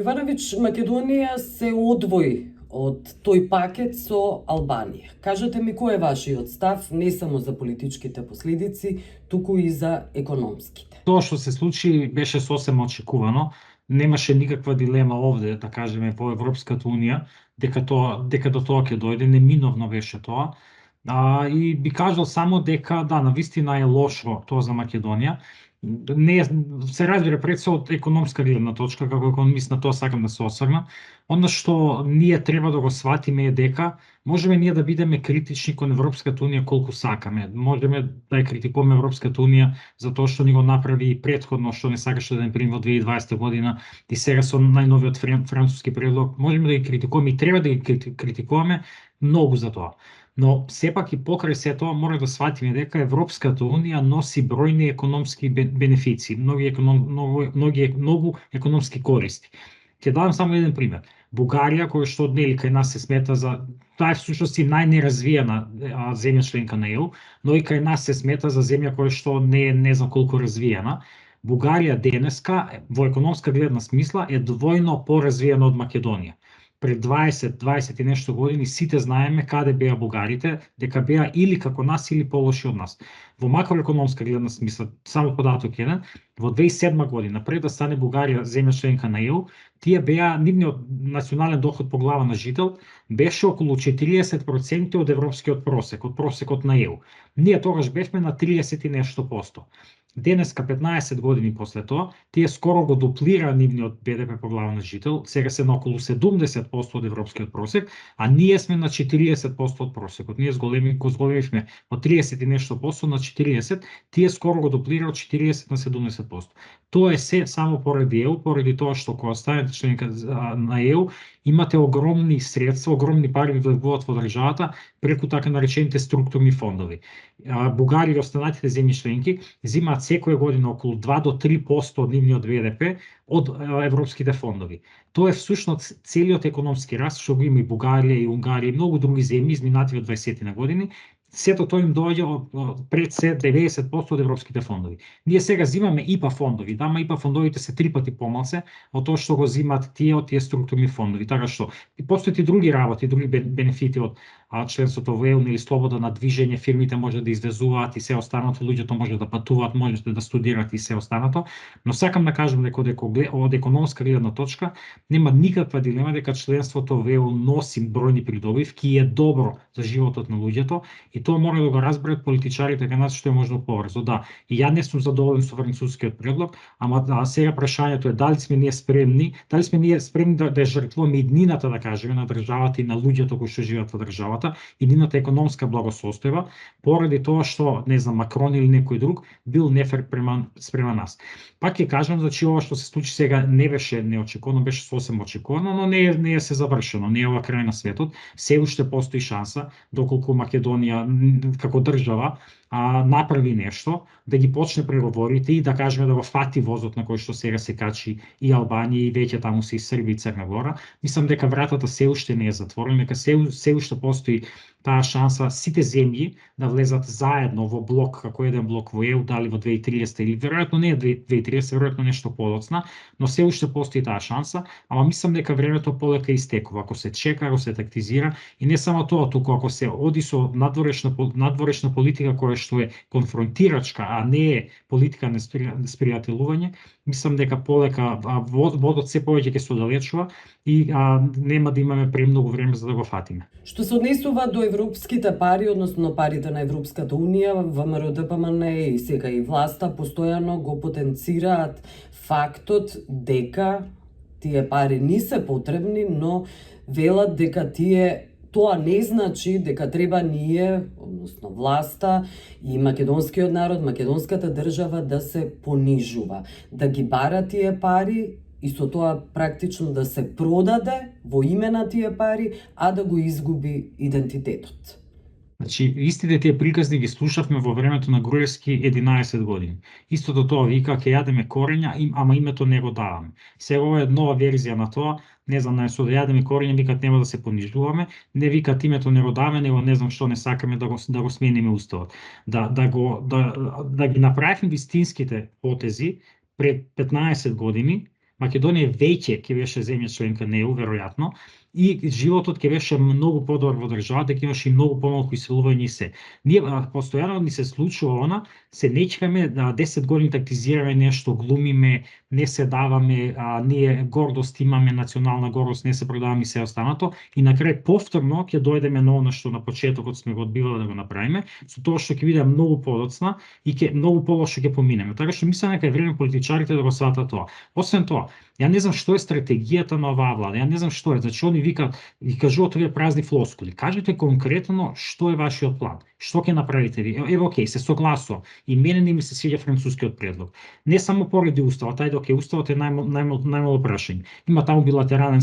Стефановиќ, Македонија се одвои од тој пакет со Албанија. Кажете ми кој е вашиот став, не само за политичките последици, туку и за економските? Тоа што се случи беше сосем очекувано. Немаше никаква дилема овде, да кажеме, во Европската Унија, дека до тоа ќе дојде, неминовно беше тоа. И би кажал само дека, да, навистина е лошо тоа за Македонија. Не се разбира пред се од економска гледна точка, како економист на тоа сакам да се осврнам. Она што ние треба да го сватиме е дека можеме ние да бидеме критични кон Европската Унија колку сакаме. Можеме да ја критикуваме Европската Унија за тоа што ни го направи и претходно, што не сакаше да не прими во 2020 година и сега со најновиот француски предлог. Можеме да ги критикуваме и треба да ги критикуваме многу за тоа. Но сепак и покрај се тоа мора да сватиме дека Европската Унија носи бројни економски бенефиции, многу економски користи. Ќе дадам само еден пример. Бугарија, која што нели кај нас се смета за таа е всушност и најнеразвиена земја членка на ЕУ, но и кај нас се смета за земја која што не знам колку развиена. Бугарија денеска во економска гледна смисла е двојно поразвиена од Македонија. Пред 20 и нешто години сите знаеме каде беа бугарите, дека беа или како нас или полоши од нас. Во макроекономска гледна смисла, само податок еден, во 2007 година, пред да стане Бугарија земја членка на ЕУ, тие беа, нивниот национален доход по глава на жител беше околу 40% од европскиот просек, од просекот на ЕУ. Ние тогаш бевме на 30 и нешто посто. Денеска, 15 години после тоа, тие скоро го дуплира нивниот БДП по глава на жител, сега се на околу 70% од европскиот просек, а ние сме на 40% од просекот. Ние зголемивме од 30 и нешто посто на 40, тие скоро го дуплира од 40 на 70%. Тоа е се само поради ЕУ, поради тоа што кога станете членка на ЕУ, имате огромни средства, огромни пари да влегуваат во државата преку така наречените структурни фондови. Бугарија и останатите земји членки земаат секоја година околу 2 до 3% од нивниот БДП од европските фондови. Тоа е всушност целиот економски раст што го има и Бугарија и Унгарија и многу други земји изминативе 20 на години. Сето тоа им доаѓа пред се 90% од европските фондови. Ние сега зимаме ИПА фондови, ама ИПА фондовите се 3 пати помалце од тоа што го зимаат тие од тие структурни фондови. Така што и постојат и други работи, други бенефити од членството во ЕУ, или слобода на движење, фирмите може да извезуваат и се останато, луѓето може да патуваат, можете да студираат и се останато, но сакам да кажам дека од економска гледна точка нема никаква дилема дека членството во ЕУ носи бројни придобивки и е добро за животот на луѓето и тоа мора да го разберат политичарите кај нас што е можно побрзо. Да, и ја не сум задоволен со францускиот предлог, ама сега прашањето е дали сме ние спремни да жртвуваме иднината, да кажеме, на државата и на луѓето кои што живеат во државата и нивната економска благосостојба, поради тоа што, не знам, Макрон или некој друг бил нефер спрема нас. Пак ќе кажам, значи ова што се случи сега не беше неочекувано, беше сосем очекувано, но не е се завршено, не е ова крај на светот. Се уште постои шанса, доколку Македонија како држава направи нешто, да ги почне преговорите и да кажеме да го фати возот на кој што сега се качи и Албанија и веќе таму се и Србија и Црна Гора. Мислам дека вратата се уште не е затворена, дека се уште постои таа шанса сите земји да влезат заедно во блок, како еден блок во ЕУ, дали во 2030 или веројатно не 2030, веројатно нешто подоцна, но се уште постои таа шанса, ама мислам дека времето полека истекува, ако се чека, ако се тактизира и не само тоа, туку ако се оди со надворешна политика која што е конфронтирачка, а не е политика на спријателување, мислам дека полека водот се повеќе ќе се оддалечува и нема да имаме премногу време за да го фатиме. Што се однесува до европските пари, односно парите на Европската Унија, ВМРО ДПМН и сега и власта постојано го потенцираат фактот дека тие пари не се потребни, но велат дека тоа не значи дека треба ние, односно власта и македонскиот народ, македонската држава да се понижува, да ги бара тие пари и со тоа практично да се продаде во име на тие пари, а да го изгуби идентитетот. Значи, истите тие приказни ги слушавме во времето на Груевски 11 години. Истото тоа вика, ќе јадеме корења, ама името не го даваме. Сега ова е нова верзија на тоа, не знам, со да јадеме корења, викат нема да се понижуваме, не викат името не го даваме, него не знам што не сакаме да го смениме уставот. Да ги направиме вистинските потези пред 15 години, Македонија веќе ќе беше земја членка на ЕУ веројатно, и животот ќе беше многу подобар во државата, ќе имаше и многу помалку иселување и се. Ние постојано ни се случува она, се нечкаме 10 години тактизираме нешто, глумиме, не се даваме, ние гордост имаме, национална гордост, не се продаваме и се останато, и на крај повторно ќе дојдеме на она што на почетокот сме го одбивале да го направиме, со тоа што ќе биде многу подоцна и ќе многу полошо ќе поминеме. Така што мислам дека е време политичарите да го сватат тоа. Освен тоа, ја не знам што е стратегијата на оваа влада, ја не знам што е, зашто они викаат и кажуваат овие празни флоскули. Кажете конкретно што е вашиот план, што ќе направите ви. Ево, окей, се согласувам. И мене не ми се свиѓа францускиот предлог. Не само поради уставот, ајде, окей, уставот е најмало прашање. Има таму билатерален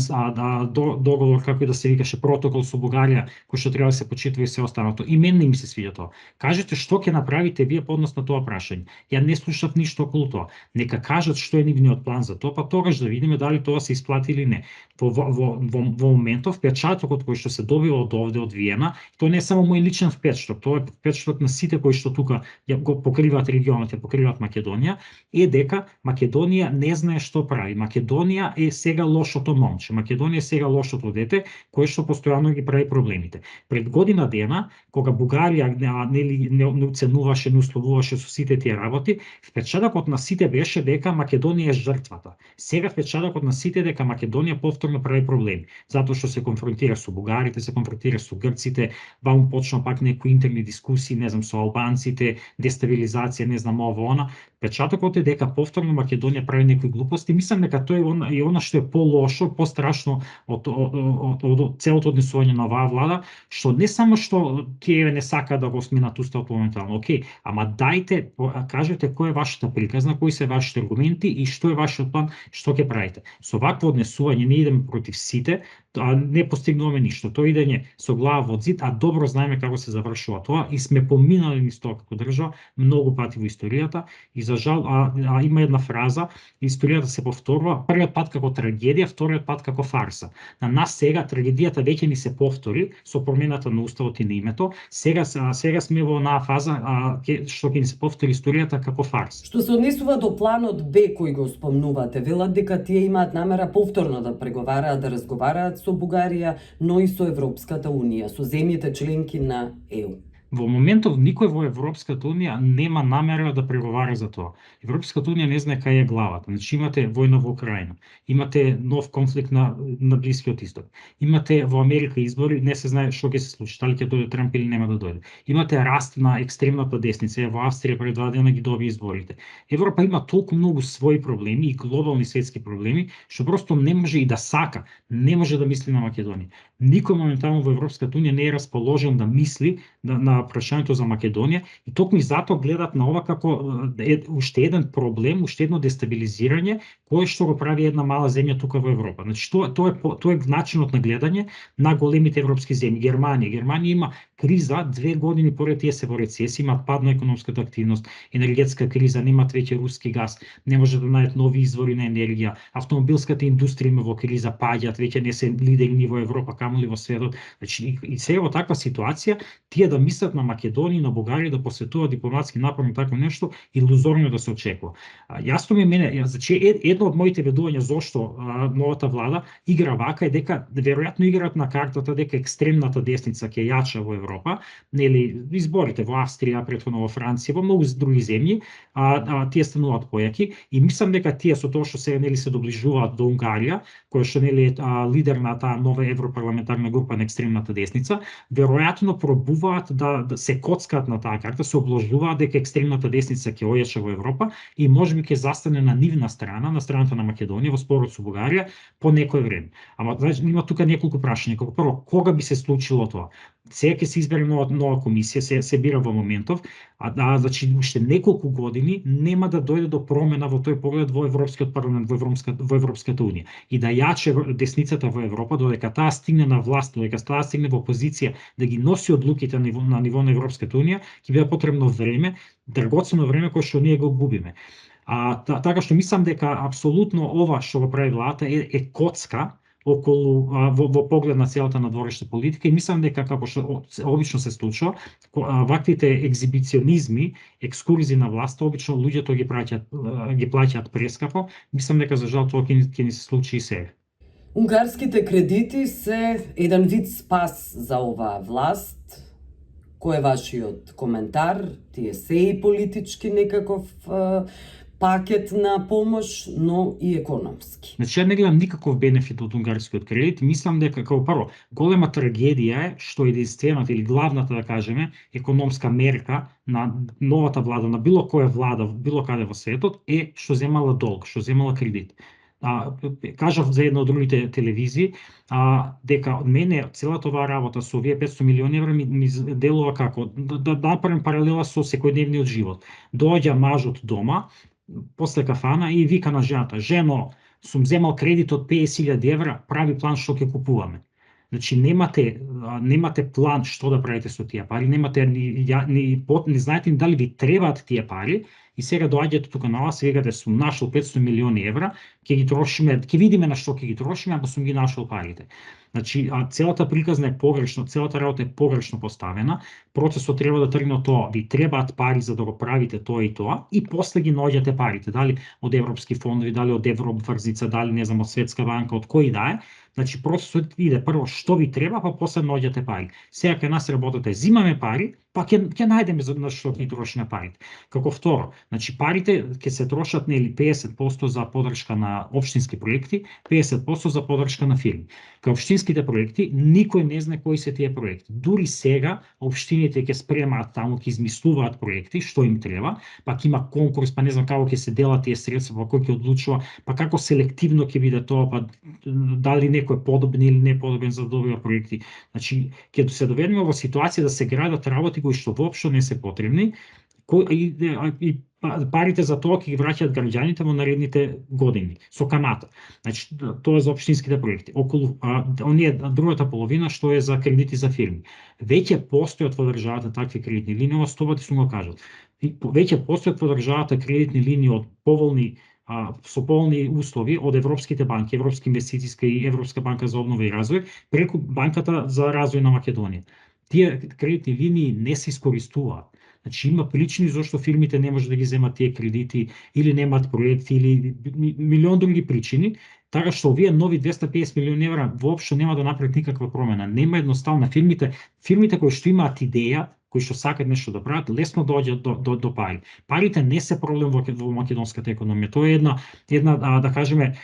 договор, како и да се викаше, протокол со Бугарија, кој што треба да се почитува и се останато. И мене не ми се свиѓа тоа. Кажете што ќе направите вие по однос на тоа прашање. Ја не слушав ништо околу тоа. Нека кажат што е нивниот план за тоа, па тогаш да видиме дали тоа се исплати или не. Во моментов печатокот кој што се добива од овде од Виена, тоа не е само мој личен впечаток, тоа е впечаток на сите кои што тука го покриваат регионот, ја покриваат Македонија, е дека Македонија не знае што прави. Македонија е сега лошото момче. Македонија е сега лошото дете кое што постојано ги прави проблемите. Пред година дена, кога Бугарија не оценуваше, не условуваше со сите тие работи, впечатокот на сите беше дека Македонија е жртвата. Сега впечатокот на сите дека Македонија повторно прави проблеми, затоа што се конфронтира со бугарите, се конфронтира со грците, ваму почна пак некои интерни дискусии, не знам, со албанците, дестабилизација, не знам ово она. Печатокот е дека повторно Македонија прави некои глупости. Мислам дека тоа е она што е полошо, пострашно од целото однесување на оваа влада, што не само што тие не сака да го сминат уставот моментално, окей, ама дајте, кажете кој е вашата приказна, кои се вашите аргументи и што е вашиот план, што ќе правите. Со вакво однесување не идеме против сите, не постигнуваме ништо. Тоа идење со глава во зид, а добро знаеме како се завршува тоа и сме поминали низ тоа како држава многу пати во историјата и за жал има една фраза, историјата се повторува, првиот пат како трагедија, вториот пат како фарса. На нас сега трагедијата веќе ни се повтори со промената на уставот и на името. Сега сме во онаа фаза што ќе ни се повтори историјата како фарса. Што се однесува до планот Б кој го спомнувате, велат дека тие имаат намера повторно да преговараат, да разговараат со Бугарија, но и со Европската Унија, со земјите членки на ЕУ. Во моментов никој во Европската Унија нема намера да преговара за тоа. Европската Унија не знае кај е главата. Значи имате војна во Украина, имате нов конфликт на Блискиот исток, имате во Америка избори, не се знае што ќе се случи, дали ќе дојде Трамп или нема да дојде. Имате раст на екстремната десница, во Австрија пред 2 дена ги доби изборите. Европа има толку многу своји проблеми и глобални светски проблеми, што просто не може и да сака, не може да мисли на Македонија. Никој моментално во Европската Унија не е расположен да мисли на прашањето за Македонија и токму и затоа гледат на ова како уште еден проблем, уште едно дестабилизирање кое што го прави една мала земја тука во Европа. Значи тоа е начинот на гледање на големите европски земји. Германија има криза 2 години поред тие се во рецесија, имаат пад на економската активност, енергетска криза, немаат веќе руски газ, не може да најдат нови извори на енергија, автомобилската индустрија има во криза, паѓаат, веќе не се лидери во Европа, камоли во светот. Значи и сега во таква ситуација тие да мислат на Македонија и на Бугарија да посветуваат дипломатски напор на такво нешто, илузорно да се очекува. Јасно ми мене, значи едно од моите ведувања зошто новата влада игра вака е дека веројатно играат на картата дека екстремната десница ќе јача во Европа, нели изборите во Австрија, претходно во Франција, во многу други земји, тие стануваат појаки и мислам дека тие со тоа што се нели се доближуваат до Унгарија, која што нели лидер на таа нова европарламентарна група на екстремната десница, веројатно пробуваат да се коцкаат на таа карта, се обложуваат дека екстремната десница ќе ојача во Европа и можеби ќе застане на нивна страна, на страната на Македонија во спорот со Бугарија по некој време. Ама значи има тука неколку прашања. Како прво, кога би се случило тоа? Сега ќе се избере нова комисија, се бира во моментов, значи уште неколку години нема да дојде до промена во тој поглед во Европскиот парламент, во Европската Унија. И да јаче десницата во Европа, додека таа стигне на власт, додека таа стигне во позиција да ги носи одлуките на ниво на Европската Унија, ќе биде потребно време, драгоцено време кое што ние го губиме. Така што мислам дека апсолутно ова што го прави владата е коцка околу во поглед на целата надворешна политика и мислам дека како што обично се случува, ваквите екзибиционизми, екскурзии на власта, обично луѓето ги плаќаат прескапо. Мислам дека за жал тоа ќе ни се случи и сега. Унгарските кредити се еден вид спас за оваа власт. Кој е вашиот коментар? Тие се и политички некаков пакет на помош, но и економски. Значи, ја не гледам никаков бенефит од унгарскиот кредит. Мислам дека, како прво, голема трагедија е што единствената или главната, да кажеме, економска мерка на новата влада, на било која влада, било каде во светот, е што земала долг, што земала кредит. Кажав за една од другите телевизии, дека од мене целата оваа работа со овие 500 милиони евра ми делува како да направим паралела со секојдневниот живот. Доаѓа мажот дома, после кафана и вика на жената: "Жено, сум земал кредит од 50.000 евра, прави план што ќе купуваме." Значи немате план што да правите со тие пари, немате не знаете дали ви требаат тие пари и сега доаѓате тука на вас и викате: "Сум нашол 500 милиони евра, ќе ги трошиме, ќе видиме на што ќе ги трошиме, ама сум ги нашол парите." Значи, целата приказна е погрешно, целата работа е погрешно поставена. Процесот треба да тргне од тоа: ви требаат пари за да го правите тоа и после ги наоѓате парите, дали од европски фондови, дали од еврообврзница, дали не знам од Светска банка, од кој да е. Значи, процесот иде прво што ви треба, па после наоѓате пари. Сега кај нас работата е: зимаме пари, па ќе најдеме за на што ги трошиме парите. Како второ, значи парите ќе се трошат нели 50% за поддршка на општински проекти, 50% за поддршка на фирми. Кај општинските проекти никој не знае кои се тие проекти. Дури сега општините ќе спремаат таму, ќе измислуваат проекти што им треба, па ќе има конкурс, па не знам како ќе се делат тие средства, па кој ќе одлучува, па како селективно ќе биде тоа, па дали некој е подобен или не подобен за да добива проекти. Значи, ќе се доведеме во ситуација да се градат работи кои што воопшто не се потребни, и парите за тоа ќе ги враќаат граѓаните во наредните години со камата. Значи, тоа е за општинските проекти. Околу другата половина што е за кредити за фирми. Веќе постојат во државата такви кредитни линии, ова 100 пати сум го кажал. Веќе постојат во државата кредитни линии од со поволни услови од европските банки, Европска инвестицијска и Европска банка за обнова и развој, преку банката за развој на Македонија. Тие кредитни линии не се искористуваат. Значи, има причини зашто фирмите не може да ги земат тие кредити или немаат проекти или милион други причини, така што овие нови 250 милиони евра воопшто нема да направат никаква промена. Нема едноставно фирмите кои што имаат идеја, кои што сакаат нешто да прават, лесно доаѓаат до пари. Парите не се проблем во македонската економија. Тоа е една да кажеме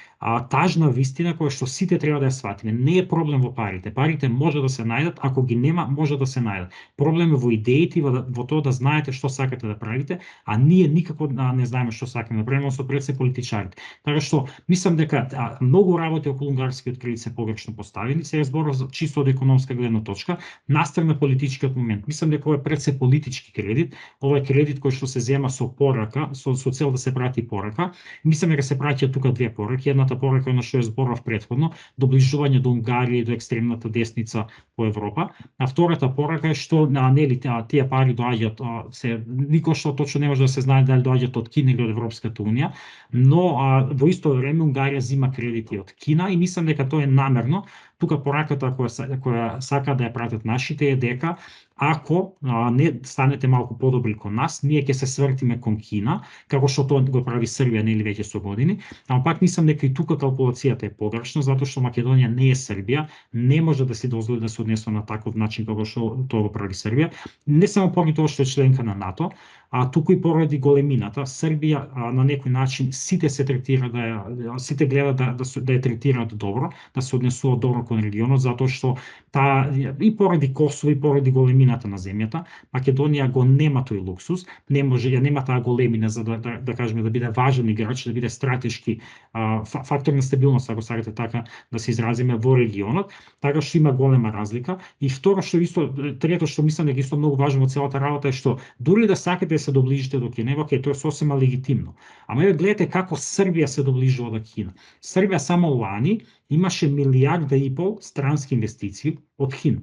тажна вистина која што сите треба да ја сватиме. Не е проблем во парите. Парите може да се најдат, ако ги нема, може да се најдат. Проблем е во идеите, во тоа да знаете што сакате да правите, а ние никако не знаеме што сакаме да правиме, со пред се политичарите. Така што мислам дека многу работи околу унгарскиот кредит се погрешно поставени. Се зборува за чисто од економска гледна точка, настрана политичкиот момент. Мислам дека ова е пред се политички кредит. Ова е кредит кој што се зема со порака, со цел да се прати порака. Мислам дека се праќаат тука две пораки. Едната порака на што ја зборав претходно, доближување до Унгарија и до екстремната десница по Европа. А втората порака е што нели тие пари доаѓаат никош што точно не може да се знае дали доаѓаат од Кина или од Европската унија, но во исто време Унгарија зима кредити од Кина и мислам дека тоа е намерно. Тука пораката која сака да ја пратат нашите е дека ако не станете малку подобри кон нас, ние ќе се свртиме кон Кина, како што тоа го прави Србија нели веќе со години, ама пак мислам дека и тука калкулацијата е погрешна, затоа што Македонија не е Србија, не може да си дозволи да се однесува на таков начин како што тоа го прави Србија, не само поради тоа што е членка на НАТО, а туку и поради големината. Србија на некој начин сите се третира сите гледа да ја третираат добро, да се однесуваат добро кон регионот, затоа што и поради Косово и поради големината на земјата, Македонија го нема тој луксус, ја нема таа големина за да кажеме да биде важен играч, да биде стратешки фактор на стабилност, ако сакате така да се изразиме во регионот, така што има голема разлика. И второ трето што мислам дека исто многу важно во целата работа е што дури да сакате да се доближите до Кина, тоа е сосема легитимно. Ама гледате како Србија се доближува до Кина. Србија само лани имаше 1,5 милиарда странски инвестиции од Кина.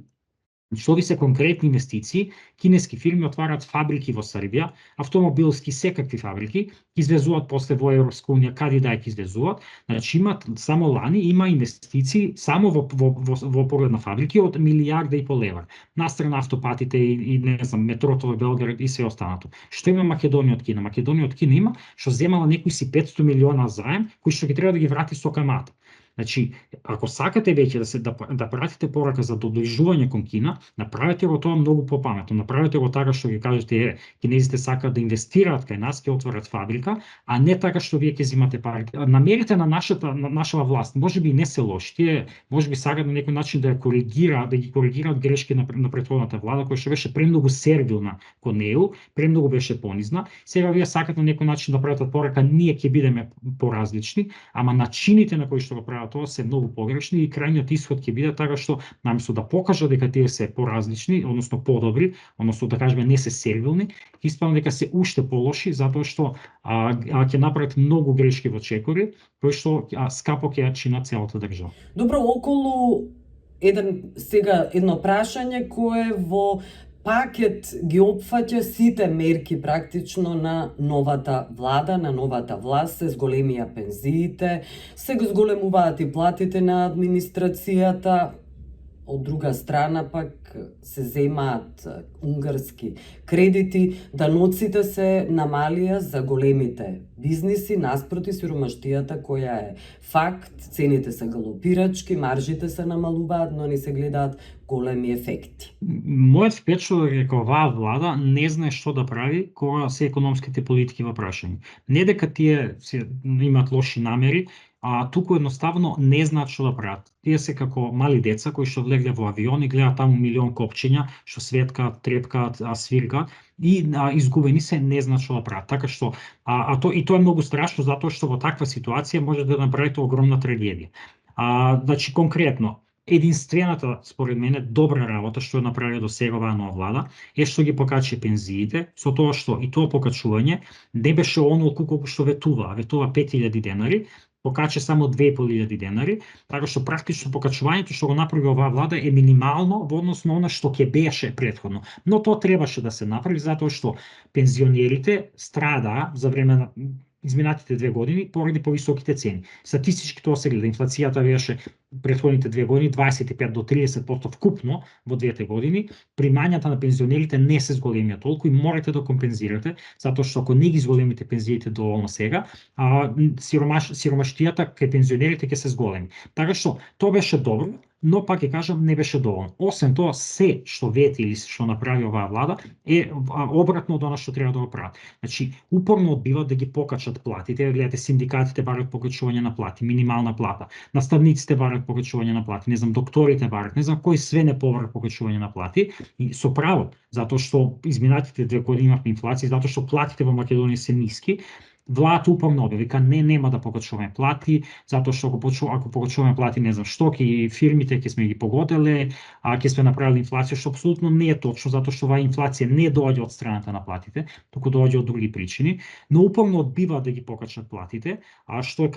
Што ви се конкретни инвестиции, кинески фирми отварат фабрики во Србија, автомобилски секакви фабрики, ги извезуваат после во Европска унија, каде да ги извезуваат. Значи имат само лани има инвестиции само во поглед на фабрики од милијарда и пол евра. Настрана автопатите и не знам метрото во Белград и се останато. Што има Македонија од Кина? Македонија од Кина има што земала некои си 500 милиона заем кои што ги треба да ги врати со камата. Значи, ако сакате веќе да пратите порака за доближување кон Кина, направете го тоа многу попаметно. Направете го така што ги кажете, кинезите сакаат да инвестираат кај нас, ќе отворат фабрика, а не така што вие ќе земате пари. Намерите на нашава власт, можеби и не се лоши, тие можеби сакаат на некој начин да ги коригираат грешки на претходната влада, која што беше премногу сервилна кон неу, премногу беше понизна. Сега вие сакате на некој начин да правите порака, ние ќе бидеме поразлични, ама начините на кои што го прават тоа се многу погрешни и крајниот исход ќе биде така што наместо да покажа дека тие се поразлични, односно подобри, односно да кажеме не се сервилни, испадна дека се уште полоши затоа што ќе направат многу грешки во чекори, кои што скапо ќе ја чина целата држава. Добро, околу едно прашање кое во пакет ги опфаќа сите мерки практично на новата влада, на новата власт, се зголемија пензиите, се го зголемуваат и платите на администрацијата, од друга страна пак се земаат унгарски кредити, даноците се намалија за големите бизниси наспроти сиромаштијата која е факт, цените се галопирачки, маржите се намалуваат, но не се гледаат големи ефекти. Мојот впечаток е дека оваа влада не знае што да прави кога се економските политики во прашање. Не дека тие имаат лоши намери, а туку едноставно не знаат што да прават. Тие се како мали деца кои што влегле во авион и гледаат таму милион копчиња што светкаат, трепкаат, свиркаат и изгубени се, не знаат што да прават. Така што и тоа е многу страшно затоа што во таква ситуација може да направите огромна трагедија. Значи конкретно единствената, според мене, добра работа што ја направи до сега оваа нова влада е што ги покачи пензиите, со тоа што и тоа покачување не беше онолку колку што ветува 5000 денари, покача само 2500 денари, така што практично покачувањето што го направи оваа влада е минимално во однос на она што ќе беше претходно. Но тоа требаше да се направи затоа што пензионерите страдаа за време на изминатите 2 години поради повисоките цени. Статистички тоа се гледа, инфлацијата беше претходните 2 години 25 до 30% вкупно во двете години, примањата на пензионерите не се зголемија толку и морате да компензирате, затоа што ако не ги зголемите пензиите доволно сега, сиромаштијата кај пензионерите ќе се зголеми. Така што тоа беше добро, но пак ќе кажам не беше доволно. Освен тоа, се што вети или што направи оваа влада е обратно од она што треба да го прават. Значи, упорно одбиваат да ги покачат платите. Гледате, синдикатите бараат покачување на плати, минимална плата. Наставниците бараат покачување на плати, не знам, докторите бараат, не знам кој све не побара покачување на плати и со право, затоа што изминатите 2 години имавме инфлација, затоа што платите во Македонија се ниски. Владата упорно вика нема да покачуваме плати, затоа што ако покачуваме плати, не знам што, фирмите ќе сме ги погоделе, ќе сме направили инфлација, што апсолутно не е точно, затоа што оваа инфлација не доаѓа од страната на платите, туку доаѓа од други причини, но упорно одбива да ги покачат платите, што е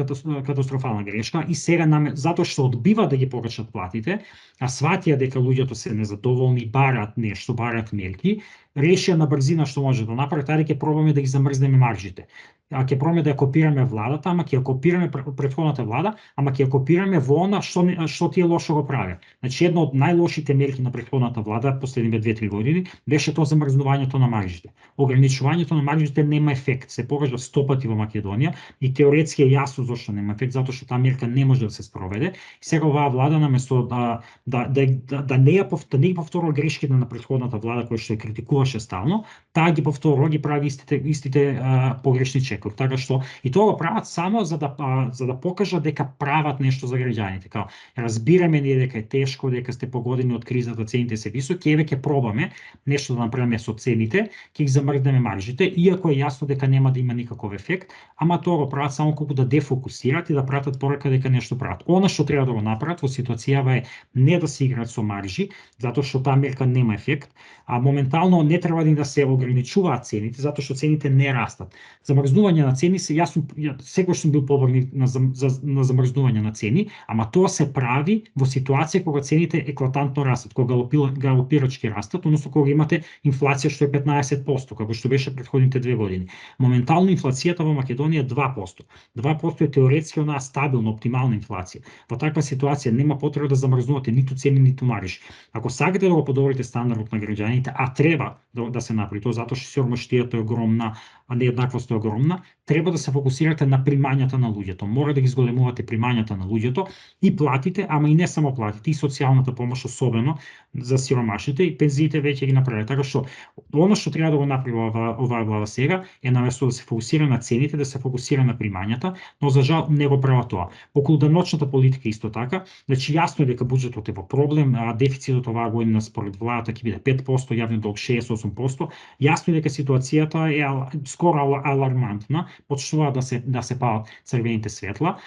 катастрофална грешка и сега затоа што одбива да ги покачат платите, а сватија дека луѓето се незадоволни, бараат нешто, бараат мерки, решија на брзина што може да направи, ајде ќе пробаме да ги замрзнеме маржите. Ќе пробаме да ја копираме владата, ама ќе ја копираме претходната влада, ама ќе ја копираме во она што тие лошо го прават. Значи една од најлошите мерки на претходната влада последните 2-3 години беше тоа замрзнувањето на маржите. Ограничувањето на маржите нема ефект, се покажа 100 пати во Македонија и теоретски е јасно зошто нема ефект, затоа што таа мерка не може да се спроведе. И сега оваа влада наместо да не ги повторува грешките на претходната влада која што ја критикуваше стално, таа ги повторува, ги прави истите погрешни чекови. Така што и тоа го прават само за да покажат дека прават нешто за граѓаните. Као разбираме ние дека е тешко, дека сте погодени од кризата, цените се високи, еве ќе пробаме нешто да направиме со цените, ќе ги замрзнеме маржите, иако е јасно дека нема да има никаков ефект, ама тоа го прават само колку да дефокусираат и да пратат порака дека нешто прават. Она што треба да го направат во ситуацијава е не да се играат со маржи, затоа што таа мерка нема ефект, а моментално не треба да се ограничуваат цените, затоа што цените не растат. Замрзнување на цени секогаш сум бил поборник на замрзнување на цени, ама тоа се прави во ситуација кога цените еклатантно растат, кога галопирачки растат, односно кога имате инфлација што е 15%, како што беше претходните 2 години. Моментално инфлацијата во Македонија е 2%. 2% е теоретски онаа стабилна, оптимална инфлација. Во таква ситуација нема потреба да замрзнувате ниту цени, ниту мариш. Ако сакате да го подобрите стандардот на граѓаните, а треба да се направи тоа затоа што сиромаштијата е огромна, а нееднаквоста е огромна, треба да се фокусирате на примањата на луѓето. Мора да ги зголемувате примањата на луѓето и платите, ама и не само платите, и социјалната помош, особено за сиромашните, и пензиите веќе ги направи. Така што она што треба да го направи оваа влада сега е наместо да се фокусира на цените, да се фокусира на примањата, но за жал не го прави тоа. Околу даночната политика исто така, значи јасно е дека буџетот е во проблем, а дефицитот оваа година според владата ќе биде 5%, јавен долг 68%. Јасно е дека ситуацијата е скоро алармантна, почнуваат да се палат црвените светла,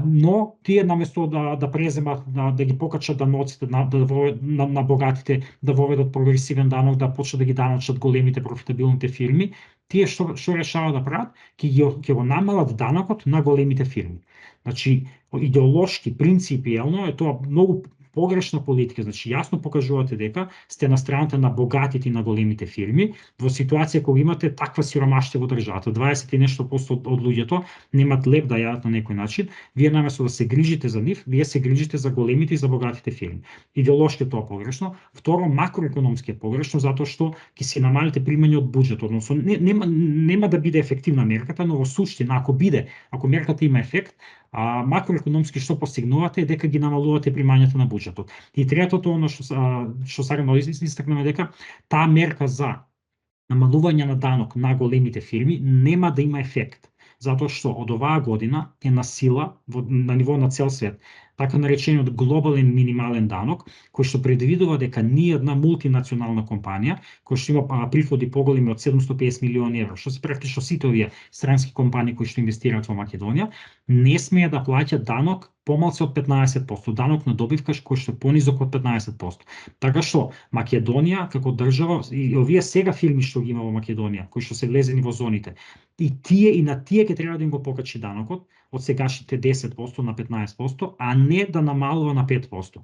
но тие наместо да преземат, да ги покачат даноците на богатите, да воведат прогресивен данок, да почнат да ги даночат големите профитабилните фирми, тие што решаваат да прават, ќе го намалат данокот на големите фирми. Значи, идеолошки, принципиелно е тоа многу погрешна политика, значи јасно покажувате дека сте на страната на богатите и на големите фирми, во ситуација кога имате таква сиромаштија во државата, 20 и нешто % од луѓето немаат леп да јадат на некој начин, вие наместо да се грижите за нив, вие се грижите за големите и за богатите фирми. Идеолошки тоа погрешно. Второ, макроекономски е погрешно, затоа што ќе се намалите примања од буџетот, односно нема да биде ефективна мерката, но во суштина, ако мерката има ефект, макроекономски што постигнувате е дека ги намалувате примањата на буџетот. И третото, оно што сакам да истакнеме, дека таа мерка за намалување на данок на големите фирми нема да има ефект, затоа што од оваа година е на сила на ниво на цел свет така наречениот глобален минимален данок, кој што предвидува дека ни една мултинационална компанија, која што има приходи поголеми од 750 милиони евро, што се практично сите овие странски компании кои што инвестираат во Македонија, не смее да плаќа данок помалку од 15%, данок на добивка кој што е понизок од 15%. Така што Македонија како држава и овие сега фирми што ги има во Македонија, кои што се влезени во зоните, и на тие ќе треба да им го покачи данокот од сегашните 10% на 15%, а не да намалува на 5%.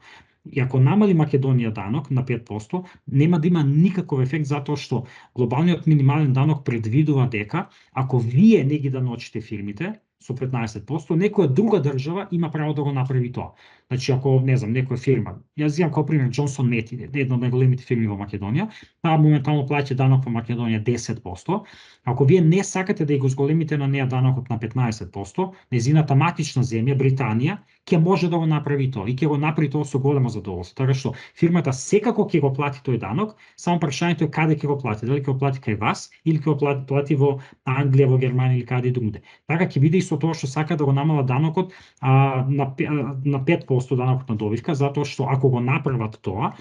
И ако намали Македонија данок на 5%, нема да има никаков ефект затоа што глобалниот минимален данок предвидува дека ако вие не ги даночите фирмите со 15%, некоја друга држава има право да го направи тоа. Значи, ако, не знам, некоја фирма, јас земам како пример Джонсон Мети, една од најголемите фирми во Македонија, таа моментално плаќа данок во Македонија 10%, ако вие не сакате да го зголемите на неа данокот на 15%, незината матична земја, Британија, ќе може да го направи тоа и ќе го направи тоа со големо задоволство. Така што фирмата секако ќе го плати тој данок, само прашањето е каде ќе го плати, дали ќе го плати кај вас или ќе го плати во Англија, во Германија или каде другаде. Така ќе биде и со тоа што сака да го намала данокот на 5% данокот на добивка, затоа што ако го направат тоа,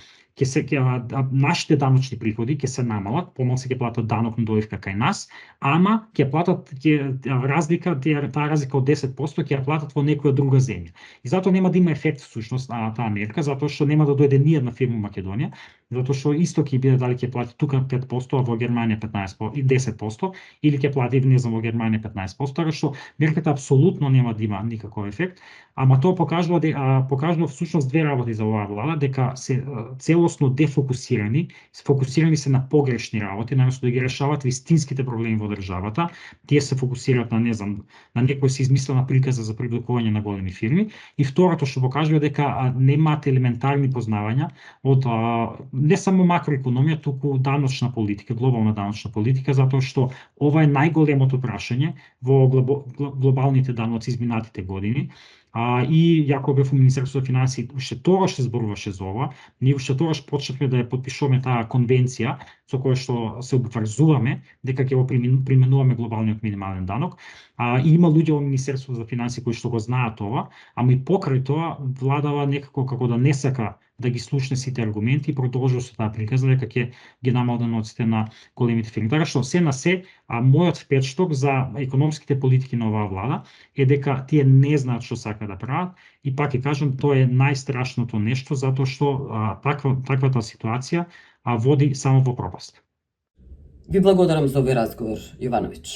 нашите даночни приходи ќе се намалат, помалку ќе платат данок на добивка кај нас, ама ќе платат таа разлика од 10% ќе ја платат во некоја друга земја. И затоа нема да има ефект всушност таа мерка, затоа што нема да дојде ни една фирма во Македонија, затоа што исто ќе биде дали ќе плати тука 5%, а во Германија 15% и 10%, или ќе плати не знам во Германија 15%, така што мерката апсолутно нема да има никаков ефект, ама тоа покажува всушност две работи за оваа влада, дека се целосно дефокусирани, фокусирани се на погрешни работи, наместо да ги решават вистинските проблеми во државата, тие се фокусираат на, не знам, на некоја се измислена приказа за привлекување на големи фирми. И второто што покажува дека немаат елементарни познавања од не само макроекономија, туку даночна политика, глобална даночна политика, затоа што ова е најголемото прашање во глобалните даноци изминатите години. И јако бев во Министерството за финансии, уште тогаш се зборуваше за ова, ние уште тогаш почнавме да ја подпишуваме таа конвенција со која што се обврзуваме дека ќе го применуваме глобалниот минимален данок. И има луѓе во Министерството за финансии кои што го знаат ова, ама и покрај тоа владава некако како да не сака да ги слушне сите аргументи и продолжува со таа приказа дека ќе ги намал даноците на големите фирми. Така што се на се, мојот впечаток за економските политики на оваа влада е дека тие не знаат што сака да прават и пак ќе кажам, тоа е најстрашното нешто затоа што таквата ситуација води само во пропаст. Ви благодарам за овој разговор, Јовановиќ.